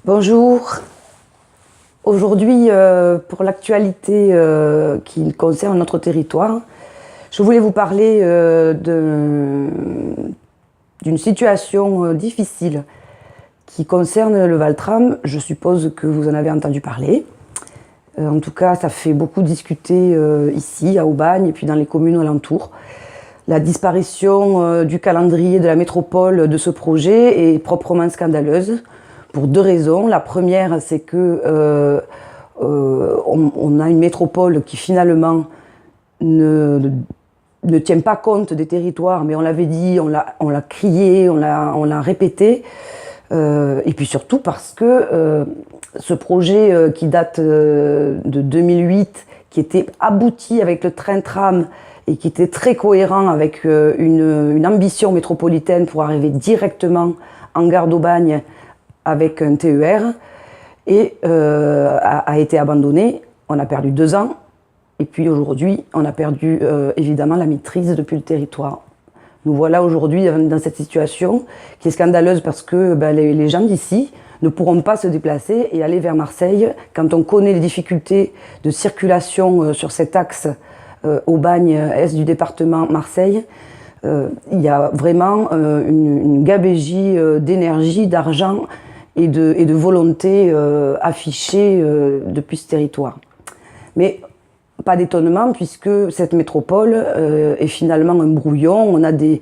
Bonjour. Aujourd'hui, pour l'actualité qui concerne notre territoire, je voulais vous parler d'une situation difficile qui concerne le Val-Tram. Je suppose que vous en avez entendu parler. En tout cas, ça fait beaucoup discuter ici, à Aubagne, et puis dans les communes alentours. La disparition du calendrier de la métropole de ce projet est proprement scandaleuse, pour deux raisons. La première, c'est que on a une métropole qui finalement ne tient pas compte des territoires, mais on l'avait dit, on l'a crié, on l'a répété. Et puis surtout parce que ce projet qui date de 2008, qui était abouti avec le train-tram et qui était très cohérent avec une ambition métropolitaine pour arriver directement en gare d'Aubagne avec un TER, et a été abandonné. On a perdu 2 ans, et puis aujourd'hui, on a perdu évidemment la maîtrise depuis le territoire. Nous voilà aujourd'hui dans cette situation qui est scandaleuse parce que les gens d'ici ne pourront pas se déplacer et aller vers Marseille. Quand on connaît les difficultés de circulation sur cet axe Aubagne, est du département Marseille, il y a vraiment une gabegie d'énergie, d'argent et de volonté affichée depuis ce territoire. Mais pas d'étonnement, puisque cette métropole est finalement un brouillon. On a des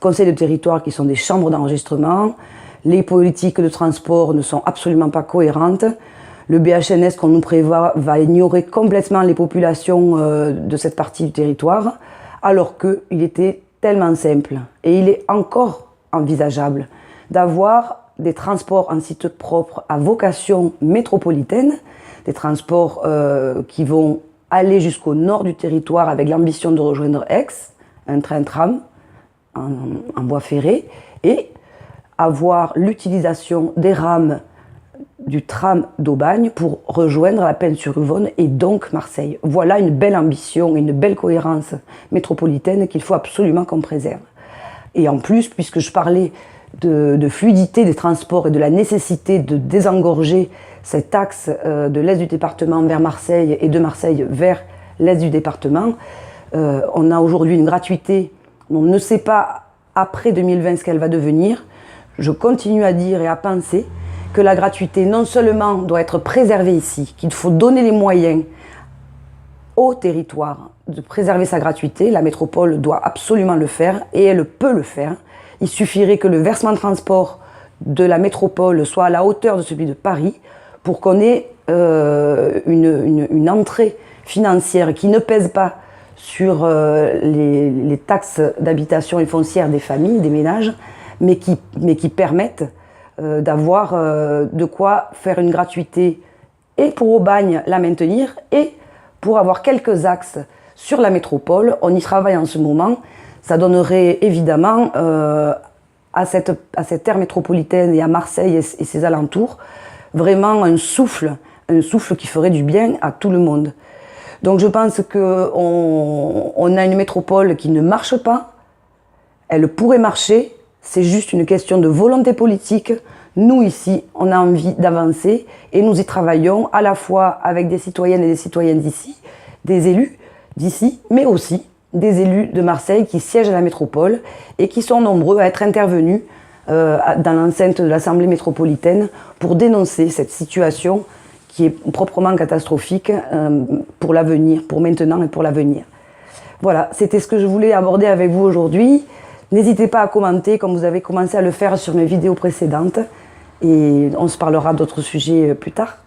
conseils de territoire qui sont des chambres d'enregistrement. Les politiques de transport ne sont absolument pas cohérentes. Le BHNS qu'on nous prévoit va ignorer complètement les populations de cette partie du territoire, alors qu'il était tellement simple. Et il est encore envisageable d'avoir des transports en site propre à vocation métropolitaine, des transports qui vont aller jusqu'au nord du territoire avec l'ambition de rejoindre Aix, un train-tram en voie ferrée, et avoir l'utilisation des rames du tram d'Aubagne pour rejoindre la Pennes-sur-Yvonne et donc Marseille. Voilà une belle ambition et une belle cohérence métropolitaine qu'il faut absolument qu'on préserve. Et en plus, puisque je parlais de fluidité des transports et de la nécessité de désengorger cet axe de l'est du département vers Marseille et de Marseille vers l'est du département, on a aujourd'hui une gratuité. On ne sait pas après 2020 ce qu'elle va devenir. Je continue à dire et à penser que la gratuité non seulement doit être préservée ici, qu'il faut donner les moyens au territoire de préserver sa gratuité. La métropole doit absolument le faire et elle peut le faire. Il suffirait que le versement de transport de la métropole soit à la hauteur de celui de Paris pour qu'on ait une entrée financière qui ne pèse pas sur les taxes d'habitation et foncière des familles, des ménages, mais qui permettent d'avoir de quoi faire une gratuité et pour Aubagne la maintenir et pour avoir quelques axes sur la métropole. On y travaille en ce moment. Ça donnerait évidemment à cette aire métropolitaine et à Marseille et ses alentours vraiment un souffle qui ferait du bien à tout le monde. Donc je pense qu'on a une métropole qui ne marche pas. Elle pourrait marcher. C'est juste une question de volonté politique. Nous, ici, on a envie d'avancer et nous y travaillons à la fois avec des citoyennes et des citoyens d'ici, des élus d'ici, mais aussi des élus de Marseille qui siègent à la métropole et qui sont nombreux à être intervenus dans l'enceinte de l'Assemblée métropolitaine pour dénoncer cette situation qui est proprement catastrophique pour l'avenir, pour maintenant et pour l'avenir. Voilà, c'était ce que je voulais aborder avec vous aujourd'hui. N'hésitez pas à commenter comme vous avez commencé à le faire sur mes vidéos précédentes et on se parlera d'autres sujets plus tard.